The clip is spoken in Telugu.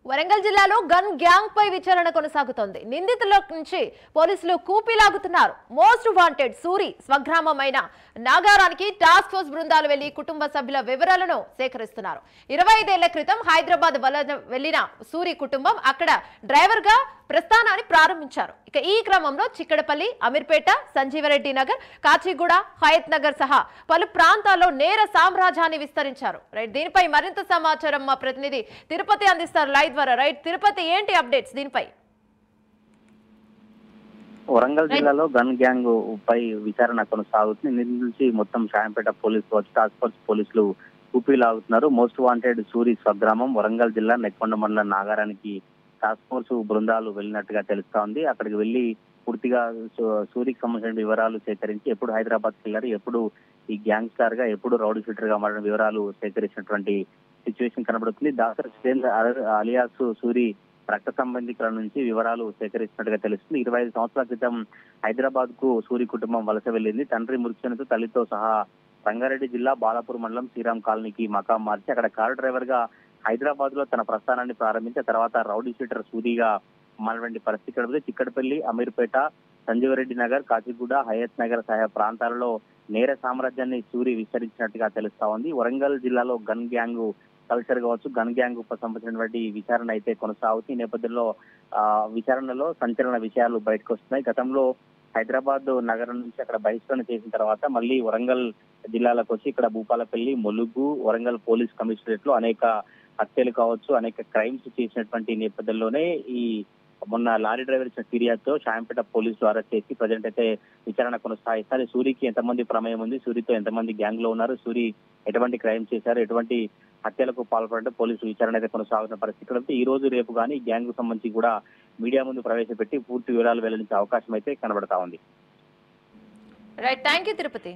వరంగల్ జిల్లాలో గన్ గ్యాంగ్ పై విచారణ కొనసాగుతోంది. నిందితుల నుంచి పోలీసులు కూపీలాగుతున్నారు. మోస్ట్ వాంటెడ్ సూరి స్వగ్రామమైన నాగారానికి టాస్క్ ఫోర్స్ బృందాలు వెళ్లి కుటుంబ సభ్యుల వివరాలను సేకరిస్తున్నారు. 25 ఏళ్ల క్రితం హైదరాబాద్ వెళ్లిన సూరి కుటుంబం అక్కడ డ్రైవర్ గా ప్రస్థానాన్ని ప్రారంభించారు. ఇక ఈ క్రమంలో చిక్కడపల్లి, అమీర్పేట, సంజీవరెడ్డి నగర్, కాచిగూడ, హయత్ నగర్ సహా పలు ప్రాంతాల్లో నేర సామ్రాజ్యాన్ని విస్తరించారు. రైట్, దీనిపై మరింత సమాచారం మా ప్రతినిధి తిరుపతి అందిస్తారు లైవ్ ద్వారా. రైట్ తిరుపతి, ఏంటి అప్డేట్స్ దీనిపై? వరంగల్ జిల్లాలో గన్ గ్యాంగ్ పై విచారణ కొనసాగుతుంది. నిన్న నుంచి మొత్తం షాయంపేట పోలీసులు వచ్చి టాస్క్ ఫోర్స్ పోలీసులు కూపీలాగుతున్నారు. మోస్ట్ వాంటెడ్ సూరి స్వగ్రామం వరంగల్ జిల్లా నెక్కొండ మండలం నాగారానికి టాస్క్ ఫోర్స్ బృందాలు వెళ్ళినట్టుగా తెలుస్తా ఉంది. అక్కడికి వెళ్లి పూర్తిగా సూరికి సంబంధించిన వివరాలు సేకరించి ఎప్పుడు హైదరాబాద్ వెళ్ళారు, ఎప్పుడు ఈ గ్యాంగ్ స్టార్ గా, ఎప్పుడు రౌడీ షూటర్ గా మారిన వివరాలు సేకరించినటువంటి సిచ్యువేషన్ కనబడుతుంది. డాక్టర్ సురేంద్ర అలియాస్ సూరి రక్త సంబంధికుల నుంచి వివరాలు సేకరిస్తున్నట్టుగా తెలుస్తుంది. 25 సంవత్సరాల క్రితం హైదరాబాద్ కు సూరి కుటుంబం వలస వెళ్లింది. తండ్రి మృత్యుతో తల్లితో సహా రంగారెడ్డి జిల్లా బాలాపూర్ మండలం శ్రీరామ్ కాలనీకి మకాం మార్చి అక్కడ కారు డ్రైవర్ గా హైదరాబాద్ లో తన ప్రస్థానాన్ని ప్రారంభించి తర్వాత రౌడీ షూటర్ సూరిగా మారినటువంటి పరిస్థితి కనబడుతుంది. చిక్కడపల్లి, అమీర్పేట, సంజీవరెడ్డి నగర్, కాచిగూడ, హయత్ నగర్ సహా ప్రాంతాలలో నేర సామ్రాజ్యాన్ని సూరి విస్తరించినట్టుగా తెలుస్తా ఉంది. వరంగల్ జిల్లాలో గన్ గ్యాంగ్ కల్చర్ కావచ్చు, గన్ గ్యాంగ్ సంబంధించినటువంటి విచారణ అయితే కొనసాగుతుంది. ఈ నేపథ్యంలో విచారణలో సంచలన విషయాలు బయటకు వస్తున్నాయి. గతంలో హైదరాబాద్ నగరం నుంచి అక్కడ బహిష్కరణ చేసిన తర్వాత మళ్ళీ వరంగల్ జిల్లాలకు వచ్చి ఇక్కడ భూపాలపల్లి, ములుగు, వరంగల్ పోలీస్ కమిషనరేట్ లో అనేక హత్యలు కావచ్చు, అనేక క్రైమ్స్ చేసినటువంటి నేపథ్యంలోనే ఈ మొన్న లారీ డ్రైవర్ ఇచ్చిన ఫిర్యాదుతో షాయంపేట పోలీసులు అరెస్ట్ చేసి ప్రజెంట్ అయితే విచారణ కొనసాగిస్తారు. సూరికి ఎంతమంది ప్రమేయం ఉంది, సూరితో ఎంతమంది గ్యాంగ్ లో ఉన్నారు, సూరి ఎటువంటి క్రైమ్ చేశారు, ఎటువంటి హత్యలకు పాల్పడంతో పోలీసులు విచారణ అయితే కొనసాగుతున్న పరిస్థితి. ఈ రోజు రేపు కానీ గ్యాంగ్ కు సంబంధించి కూడా మీడియా ముందు ప్రవేశపెట్టి పూర్తి వివరాలు వెల్లడించే అవకాశం అయితే కనబడతా ఉంది. Right, thank you Tirupati.